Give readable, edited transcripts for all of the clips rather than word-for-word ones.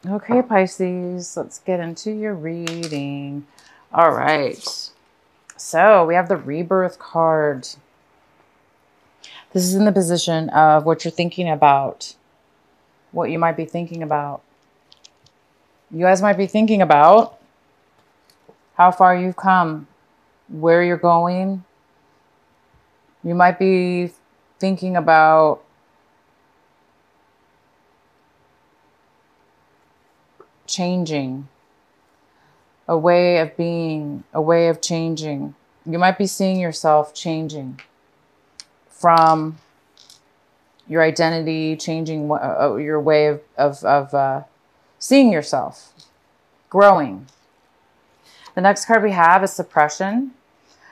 Okay, Pisces, let's get into your reading. All right. So we have the Rebirth card. This is in the position of what you're thinking about, what you might be thinking about. You guys might be thinking about how far you've come, where you're going. You might be thinking about changing, a way of being, a way of changing. You might be seeing yourself changing from your identity, changing your way of seeing yourself, growing. The next card we have is suppression.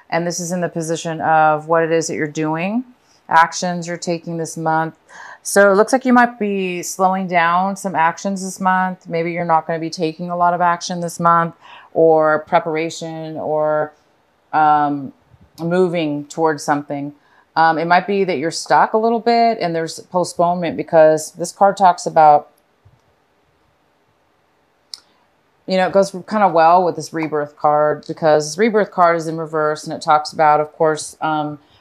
And this is in the position of what it is that you're doing, actions you're taking this month. So it looks like you might be slowing down some actions this month. Maybe you're not going to be taking a lot of action this month, or preparation, or moving towards something. It might be that you're stuck a little bit and there's postponement, because this card talks about, you know, it goes kind of well with this rebirth card, because this rebirth card is in reverse, and it talks about, of course,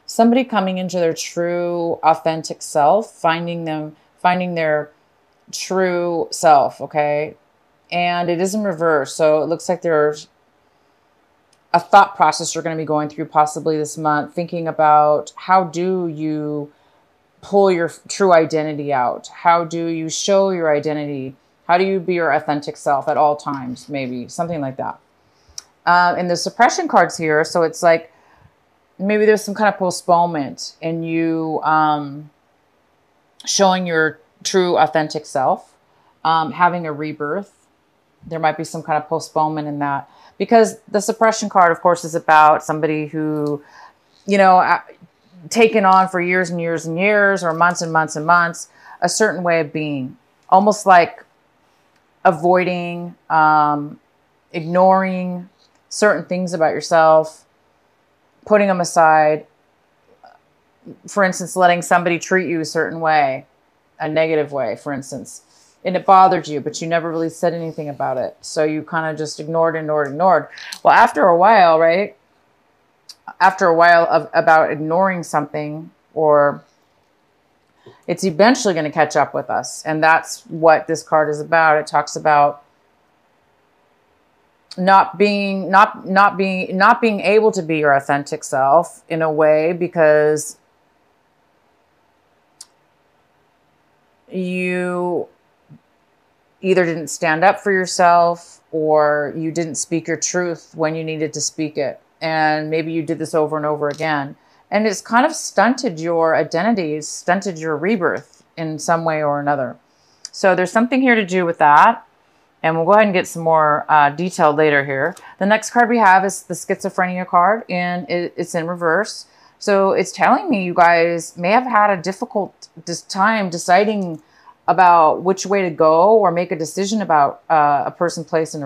somebody coming into their true, authentic self, finding their true self. Okay. And it is in reverse. So it looks like there's a thought process you're going to be going through possibly this month, thinking about how do you pull your true identity out? How do you show your identity? How do you be your authentic self at all times? Maybe something like that. And the suppression cards here. So it's like maybe there's some kind of postponement in you showing your true authentic self, having a rebirth. There might be some kind of postponement in that, because the suppression card, of course, is about somebody who, you know, taken on for years and years and years, or months and months and months, a certain way of being, almost like avoiding, ignoring certain things about yourself, putting them aside. For instance, letting somebody treat you a certain way, a negative way, for instance, and it bothered you, but you never really said anything about it. So you kind of just ignored. Well, after a while, right? After a while about ignoring something, or it's eventually going to catch up with us. And that's what this card is about. It talks about not being able to be your authentic self in a way, because you either didn't stand up for yourself, or you didn't speak your truth when you needed to speak it. And maybe you did this over and over again. And it's kind of stunted your identity, stunted your rebirth in some way or another. So there's something here to do with that. And we'll go ahead and get some more detail later here. The next card we have is the schizophrenia card, and it's in reverse. So it's telling me you guys may have had a difficult time deciding about which way to go, or make a decision about a person, place,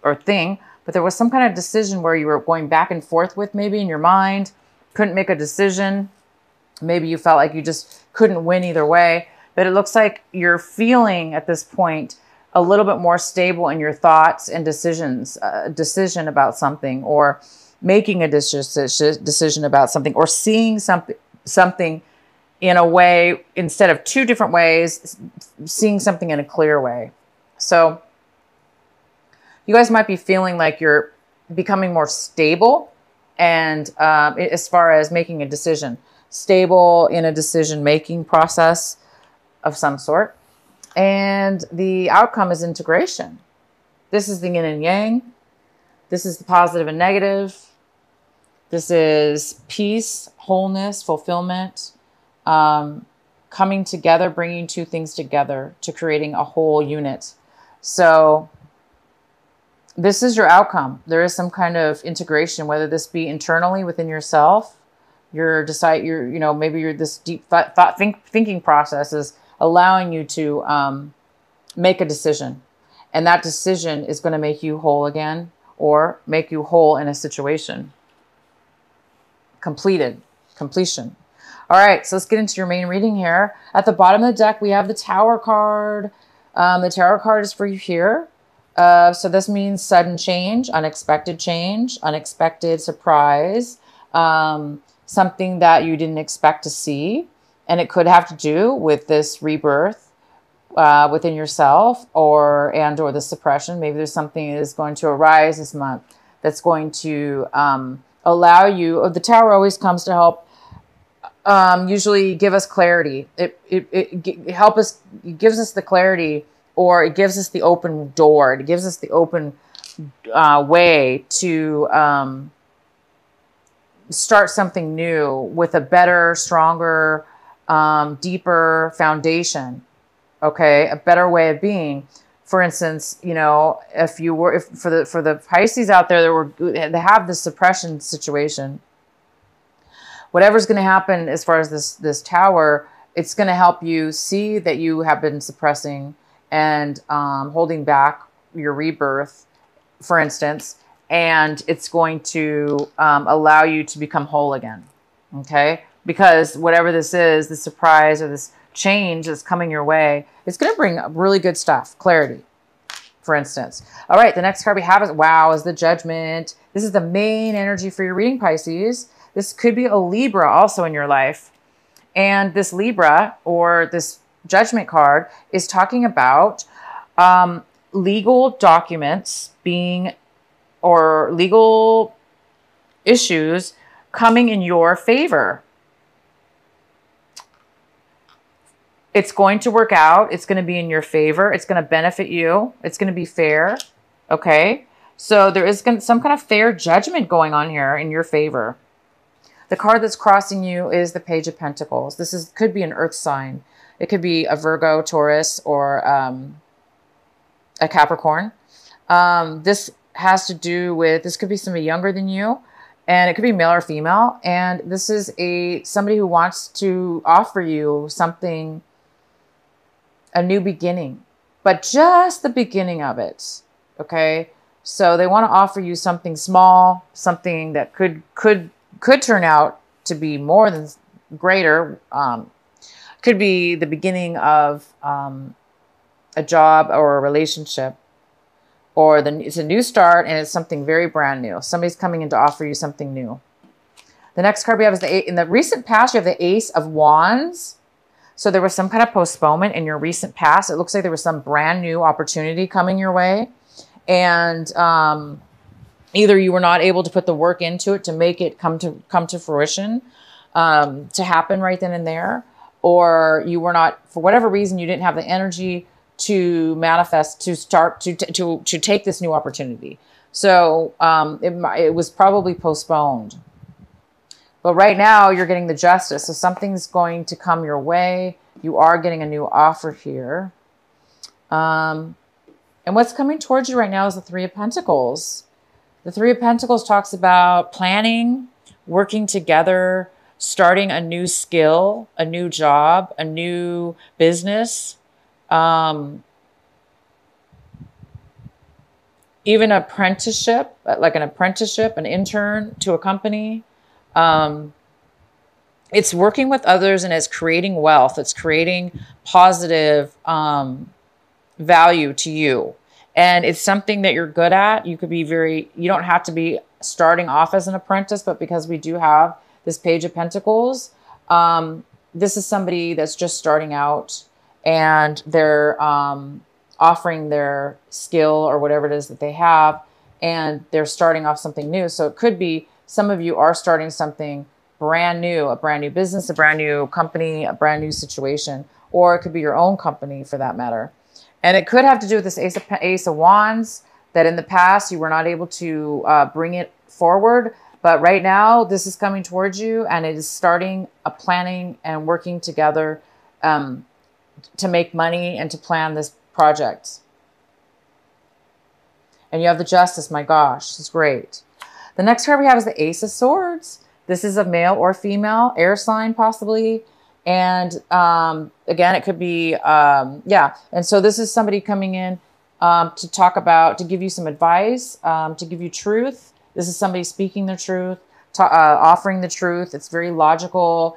or thing. But there was some kind of decision where you were going back and forth with, maybe in your mind, couldn't make a decision. Maybe you felt like you just couldn't win either way. But it looks like you're feeling at this point a little bit more stable in your thoughts and decisions, decision about something, or making a decision about something, or seeing something in a way, instead of two different ways, seeing something in a clear way. So you guys might be feeling like you're becoming more stable, and as far as making a decision, stable in a decision-making process of some sort. And the outcome is integration. This is the yin and yang. This is the positive and negative. This is peace, wholeness, fulfillment, coming together, bringing two things together to creating a whole unit. So this is your outcome. There is some kind of integration, whether this be internally within yourself, maybe this deep thinking process is allowing you to make a decision. And that decision is going to make you whole again, or make you whole in a situation. Completion. All right, so let's get into your main reading here. At the bottom of the deck, we have the Tower card. The tarot card is for you here. So this means sudden change, unexpected surprise, something that you didn't expect to see. And it could have to do with this rebirth within yourself or the suppression. Maybe there's something that is going to arise this month that's going to allow you. The Tower always comes to help usually give us clarity. It gives us the clarity, or it gives us the open door. It gives us the open way to start something new with a better, stronger, deeper foundation. Okay, a better way of being. For instance, you know, if for the Pisces out there that have this suppression situation, whatever's going to happen as far as this Tower, it's going to help you see that you have been suppressing and holding back your rebirth, for instance, and it's going to allow you to become whole again. Okay, because whatever this is, the surprise or this change that's coming your way, it's going to bring really good stuff, clarity, for instance. All right, the next card we have is the Judgment. This is the main energy for your reading, Pisces. This could be a Libra also in your life. And this Libra, or this Judgment card, is talking about legal documents or legal issues coming in your favor. It's going to work out. It's going to be in your favor. It's going to benefit you. It's going to be fair. Okay. So there is some kind of fair judgment going on here in your favor. The card that's crossing you is the Page of Pentacles. This could be an earth sign. It could be a Virgo, Taurus, or a Capricorn. This has to do with, this could be somebody younger than you, and it could be male or female. And this is somebody who wants to offer you something, a new beginning, but just the beginning of it. Okay. So they want to offer you something small, something that could turn out to be more than greater. Could be the beginning of a job or a relationship, or it's a new start, and it's something very brand new. Somebody's coming in to offer you something new. The next card we have is in the recent past, you have the Ace of Wands. So there was some kind of postponement in your recent past. It looks like there was some brand new opportunity coming your way. And either you were not able to put the work into it to make it come to fruition, to happen right then and there, or you were not, for whatever reason, you didn't have the energy to manifest, to start, to take this new opportunity. So it was probably postponed. But right now you're getting the Justice. So something's going to come your way. You are getting a new offer here. And what's coming towards you right now is the Three of Pentacles. The Three of Pentacles talks about planning, working together, starting a new skill, a new job, a new business, even apprenticeship, like an apprenticeship, an intern to a company. It's working with others, and it's creating wealth. It's creating positive value to you. And it's something that you're good at. You could be you don't have to be starting off as an apprentice, but because we do have this Page of Pentacles, this is somebody that's just starting out, and they're offering their skill or whatever it is that they have, and they're starting off something new. So it could be some of you are starting something brand new, a brand new business, a brand new company, a brand new situation, or it could be your own company for that matter. And it could have to do with this Ace of Wands, that in the past you were not able to bring it forward. But right now this is coming towards you, and it is starting a planning and working together to make money and to plan this project. And you have the Justice. My gosh, this is great. The next card we have is the Ace of Swords. This is a male or female, air sign possibly. And again, it could be, yeah. And so this is somebody coming in to talk about, to give you some advice, to give you truth. This is somebody speaking the truth, offering the truth. It's very logical.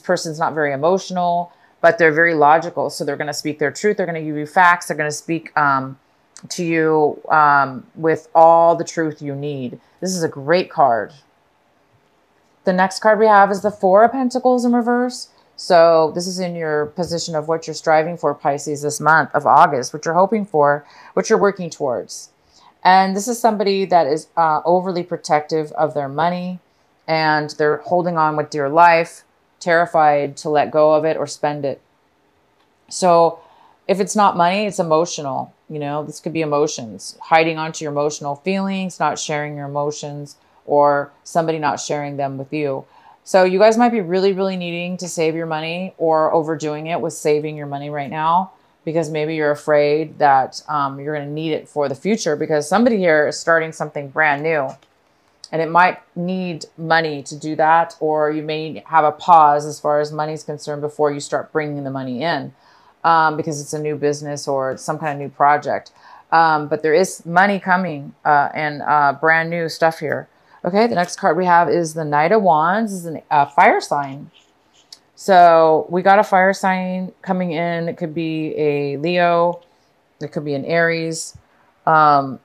Person's not very emotional, but they're very logical. So they're going to speak their truth. They're going to give you facts. They're going to speak to you with all the truth you need. This is a great card. The next card we have is the Four of Pentacles in reverse. So this is in your position of what you're striving for, Pisces, this month of August, what you're hoping for, what you're working towards. And this is somebody that is overly protective of their money, and they're holding on with dear life, terrified to let go of it or spend it. So if it's not money, it's emotional. You know, this could be emotions, hiding onto your emotional feelings, not sharing your emotions, or somebody not sharing them with you. So you guys might be really, really needing to save your money, or overdoing it with saving your money right now, because maybe you're afraid that you're going to need it for the future, because somebody here is starting something brand new. And it might need money to do that, or you may have a pause as far as money is concerned before you start bringing the money in, because it's a new business or it's some kind of new project. But there is money coming and brand new stuff here. Okay, the next card we have is the Knight of Wands. This is a fire sign. So we got a fire sign coming in. It could be a Leo. It could be an Aries.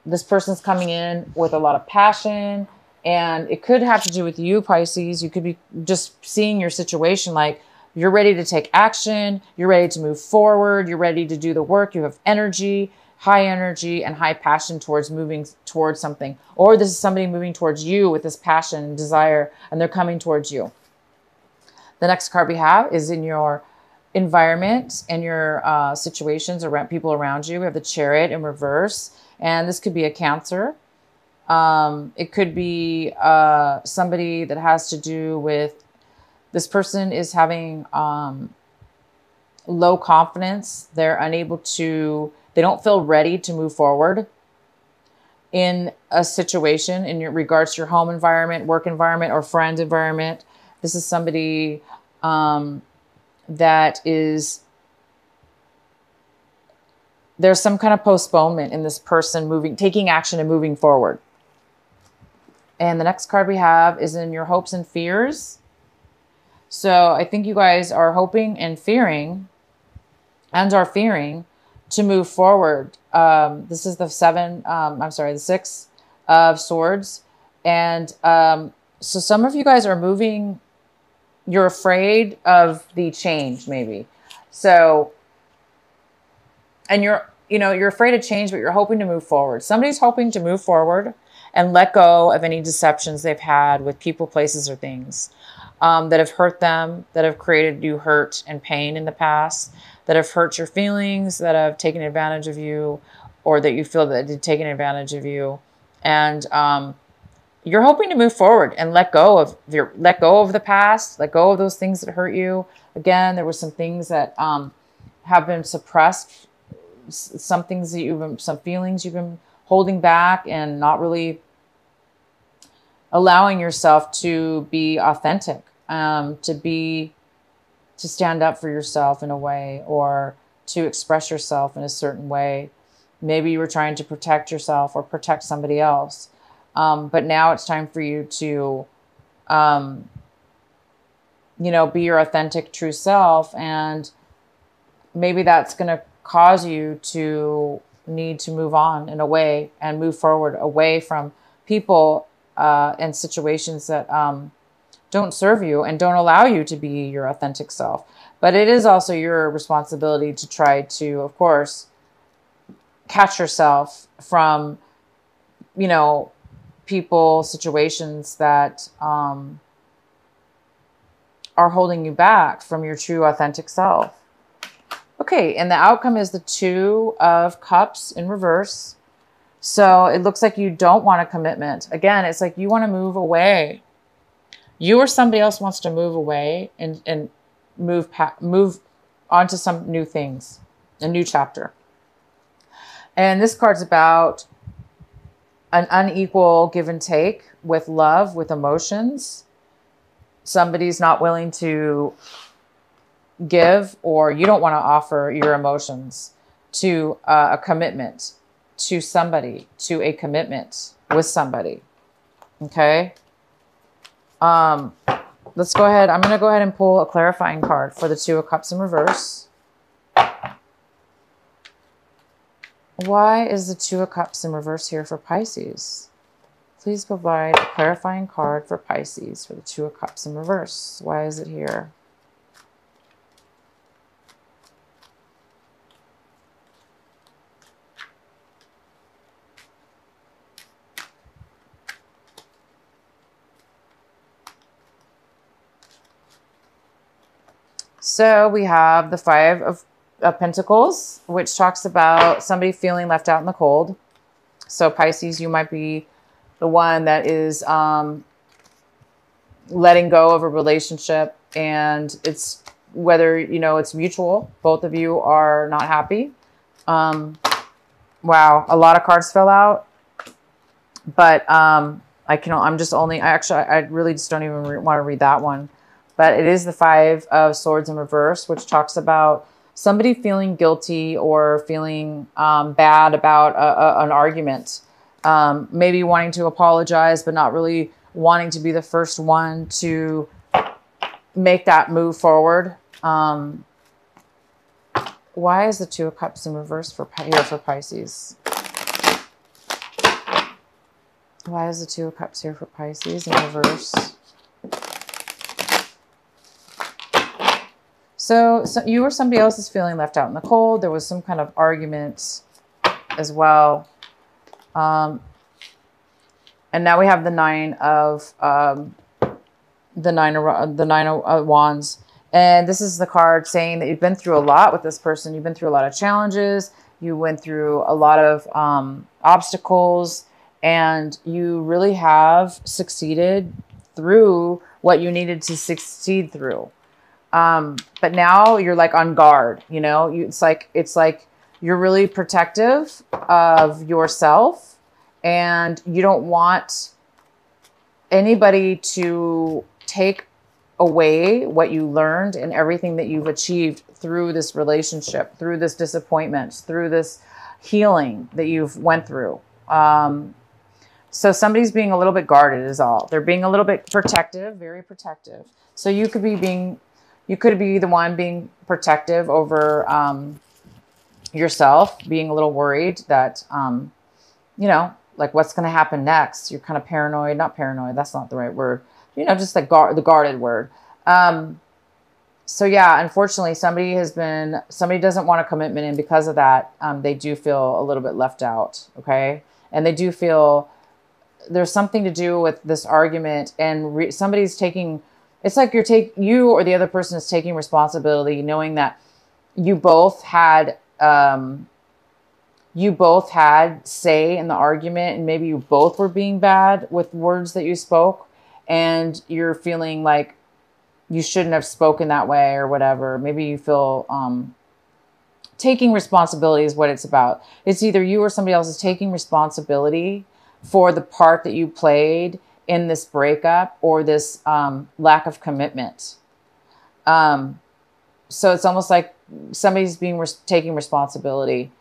This person's coming in with a lot of passion. And it could have to do with you, Pisces. You could be just seeing your situation like you're ready to take action. You're ready to move forward. You're ready to do the work. You have energy, high energy, and high passion towards moving towards something. Or this is somebody moving towards you with this passion and desire, and they're coming towards you. The next card we have is in your environment and your situations around people around you. We have the Chariot in reverse, and this could be a Cancer. It could be somebody that has to do with, this person is having low confidence. They're unable to, they don't feel ready to move forward in a situation in your regards to your home environment, work environment, or friend environment. This is somebody that is, there's some kind of postponement in this person taking action and moving forward. And the next card we have is in your hopes and fears. So I think you guys are hoping and fearing, and are fearing to move forward. This is the the Six of Swords. And so some of you guys are moving, you're afraid of the change maybe. So, and you're afraid of change, but you're hoping to move forward. Somebody's hoping to move forward and let go of any deceptions they've had with people, places, or things that have hurt them, that have created you hurt and pain in the past, that have hurt your feelings, that have taken advantage of you, or that you feel that they've taken advantage of you. And you're hoping to move forward and let go of the past, let go of those things that hurt you. Again, there were some things that have been suppressed, some feelings you've been holding back and not really allowing yourself to be authentic, to stand up for yourself in a way, or to express yourself in a certain way. Maybe you were trying to protect yourself or protect somebody else. But now it's time for you to, be your authentic, true self. And maybe that's going to cause you to need to move on in a way and move forward away from people and situations that don't serve you and don't allow you to be your authentic self. But it is also your responsibility to try to, of course, catch yourself from, people, situations that are holding you back from your true authentic self. Okay, and the outcome is the Two of Cups in reverse. So it looks like you don't want a commitment. Again, it's like you want to move away. You or somebody else wants to move away and move on to some new things, a new chapter. And this card's about an unequal give and take with love, with emotions. Somebody's not willing to give, or you don't want to offer your emotions to a commitment to somebody, to a commitment with somebody. Okay. let's go ahead. I'm going to go ahead and pull a clarifying card for the Two of Cups in reverse. Why is the Two of Cups in reverse here for Pisces? Please provide a clarifying card for Pisces for the Two of Cups in reverse. Why is it here? So we have the Five of Pentacles, which talks about somebody feeling left out in the cold. So Pisces, you might be the one that is letting go of a relationship, and it's whether, you know, it's mutual. Both of you are not happy. Wow, a lot of cards fell out, but I really just don't even want to read that one. But it is the Five of Swords in reverse, which talks about somebody feeling guilty or feeling bad about an argument. Maybe wanting to apologize, but not really wanting to be the first one to make that move forward. Why is the Two of Cups in reverse here for Pisces? Why is the Two of Cups here for Pisces in reverse? So you or somebody else is feeling left out in the cold. There was some kind of argument as well. And now we have the Nine of Wands. And this is the card saying that you've been through a lot with this person. You've been through a lot of challenges. You went through a lot of obstacles, and you really have succeeded through what you needed to succeed through. But now you're like on guard, you know, it's like you're really protective of yourself, and you don't want anybody to take away what you learned and everything that you've achieved through this relationship, through this disappointment, through this healing that you've went through. So somebody's being a little bit guarded is all. They're being a little bit protective, very protective. So you could be the one being protective over yourself, being a little worried that, you know, like what's going to happen next. You're kind of paranoid, not paranoid. That's not the right word. You know, just like the guarded word. So yeah, unfortunately, somebody doesn't want a commitment. And because of that, they do feel a little bit left out. Okay. And they do feel there's something to do with this argument, and somebody's taking, it's like you or the other person is taking responsibility, knowing that you both had say in the argument, and maybe you both were being bad with words that you spoke, and you're feeling like you shouldn't have spoken that way or whatever. Maybe you feel taking responsibility is what it's about. It's either you or somebody else is taking responsibility for the part that you played in this breakup or this lack of commitment. So it's almost like somebody's taking responsibility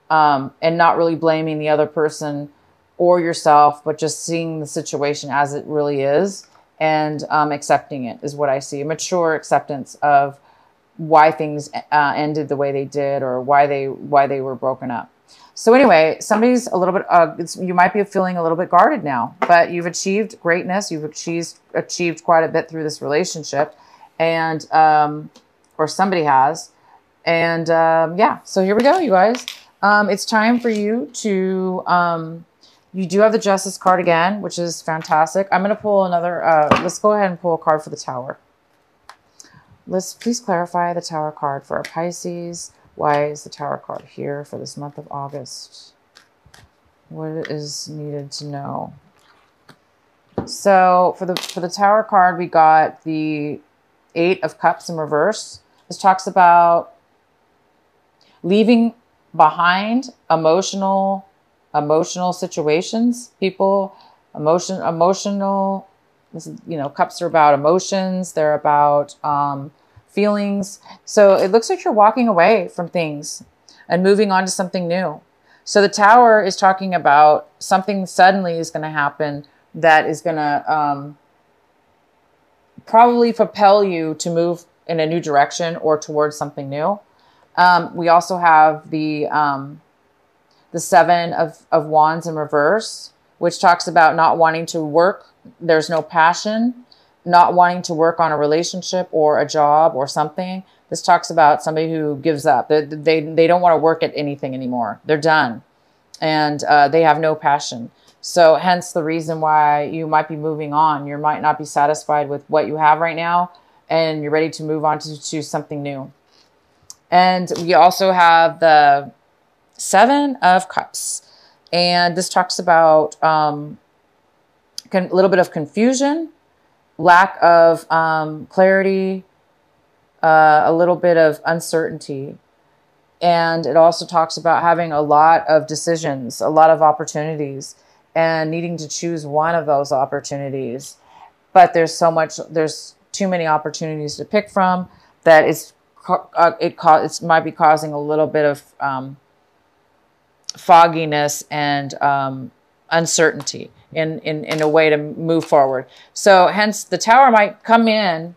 and not really blaming the other person or yourself, but just seeing the situation as it really is and accepting it is what I see. A mature acceptance of why things ended the way they did, or why they were broken up. So anyway, somebody's a little bit, you might be feeling a little bit guarded now, but you've achieved greatness. You've achieved quite a bit through this relationship, and, or somebody has. And, yeah, so here we go, you guys. It's time for you to, you do have the Justice card again, which is fantastic. I'm going to pull another, let's go ahead and pull a card for the Tower. Let's please clarify the Tower card for our Pisces. Why is the Tower card here for this month of August? What is needed to know? So for the Tower card, we got the Eight of Cups in reverse. This talks about leaving behind emotional situations, people, emotional. This is, you know, cups are about emotions. They're about feelings. So it looks like you're walking away from things and moving on to something new. So the Tower is talking about something suddenly is going to happen that is going to probably propel you to move in a new direction or towards something new. We also have the Seven of Wands in reverse, which talks about not wanting to work. There's no passion, not wanting to work on a relationship or a job or something. This talks about somebody who gives up. They don't want to work at anything anymore. They're done. And they have no passion. So hence the reason why you might be moving on. You might not be satisfied with what you have right now, and you're ready to move on to something new. And we also have the Seven of Cups. And this talks about a little bit of confusion, lack of clarity, a little bit of uncertainty. And it also talks about having a lot of decisions, a lot of opportunities, and needing to choose one of those opportunities. But there's too many opportunities to pick from that it might be causing a little bit of fogginess and uncertainty in a way to move forward. So hence the Tower might come in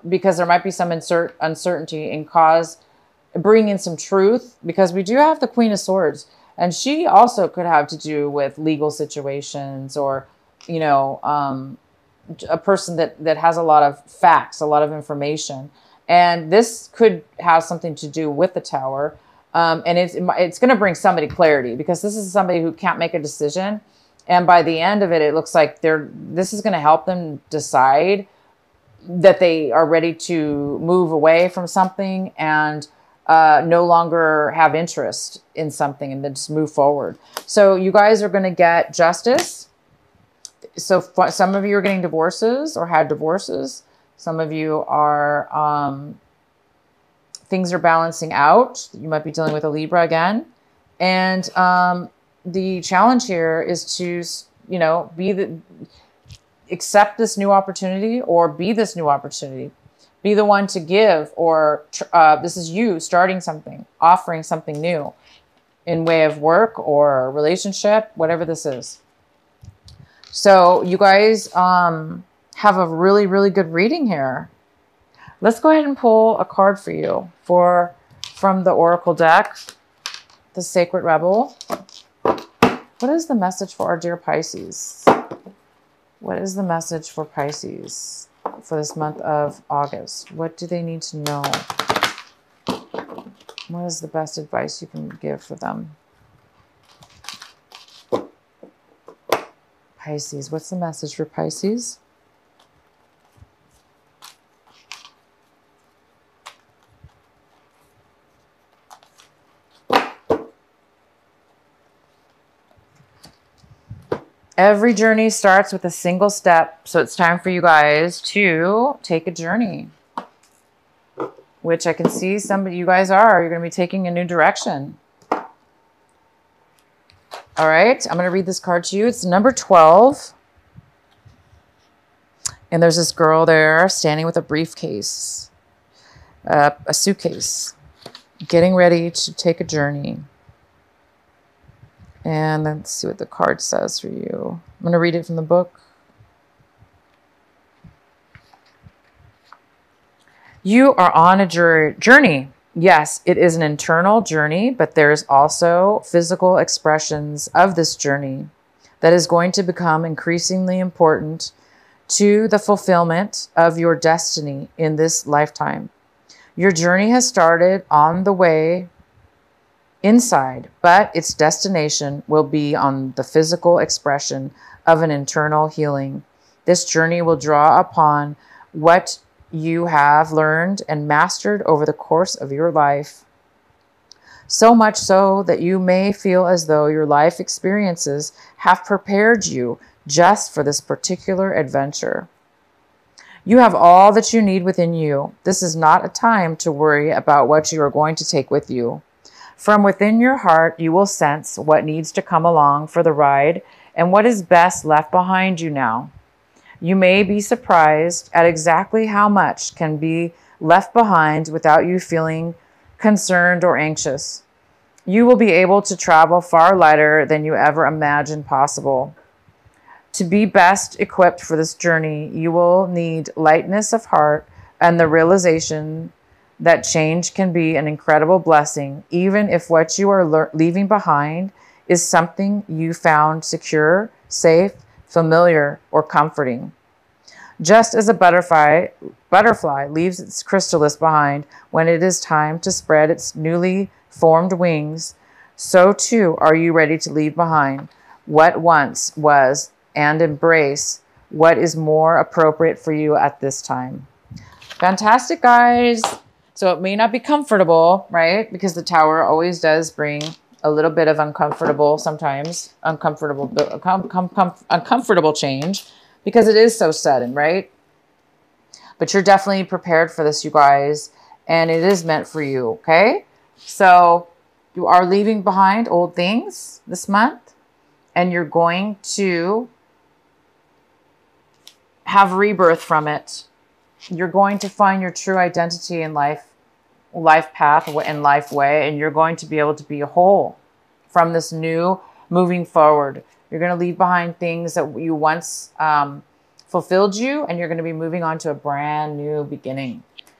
because there might be some uncertainty and bring in some truth, because we do have the Queen of Swords, and she also could have to do with legal situations, or, you know, a person that has a lot of facts, a lot of information. And this could have something to do with the Tower. And it's going to bring somebody clarity, because this is somebody who can't make a decision. And by the end of it, it looks like this is going to help them decide that they are ready to move away from something and no longer have interest in something, and then just move forward. So you guys are going to get justice. So some of you are getting divorces or had divorces. Some of you are, things are balancing out. You might be dealing with a Libra again. And the challenge here is to, you know, accept this new opportunity, or be this new opportunity. Be the one to give, or this is you starting something, offering something new in way of work or relationship, whatever this is. So you guys have a really, really good reading here. Let's go ahead and pull a card for you from the Oracle deck, the Sacred Rebel. What is the message for our dear Pisces? What is the message for Pisces for this month of August? What do they need to know? What is the best advice you can give for them? Pisces, what's the message for Pisces? Every journey starts with a single step. So it's time for you guys to take a journey, which I can see some of you guys are. You're going to be taking a new direction. All right. I'm going to read this card to you. It's number 12. And there's this girl there standing with a briefcase, a suitcase, getting ready to take a journey. And let's see what the card says for you. I'm going to read it from the book. You are on a journey. Yes, it is an internal journey, but there's also physical expressions of this journey that is going to become increasingly important to the fulfillment of your destiny in this lifetime. Your journey has started on the way inside, but its destination will be on the physical expression of an internal healing. This journey will draw upon what you have learned and mastered over the course of your life. So much so that you may feel as though your life experiences have prepared you just for this particular adventure. You have all that you need within you. This is not a time to worry about what you are going to take with you. From within your heart, you will sense what needs to come along for the ride and what is best left behind you now. You may be surprised at exactly how much can be left behind without you feeling concerned or anxious. You will be able to travel far lighter than you ever imagined possible. To be best equipped for this journey, you will need lightness of heart and the realization that change can be an incredible blessing, even if what you are leaving behind is something you found secure, safe, familiar, or comforting. Just as a butterfly leaves its chrysalis behind when it is time to spread its newly formed wings, so too are you ready to leave behind what once was and embrace what is more appropriate for you at this time. Fantastic, guys. So it may not be comfortable, right? Because the Tower always does bring a little bit of uncomfortable, sometimes uncomfortable change, because it is so sudden, right? But you're definitely prepared for this, you guys, and it is meant for you, okay? So you are leaving behind old things this month, and you're going to have rebirth from it. You're going to find your true identity in life path and life way, and you're going to be able to be whole from this new moving forward. You're going to leave behind things that you once fulfilled you, and you're going to be moving on to a brand new beginning.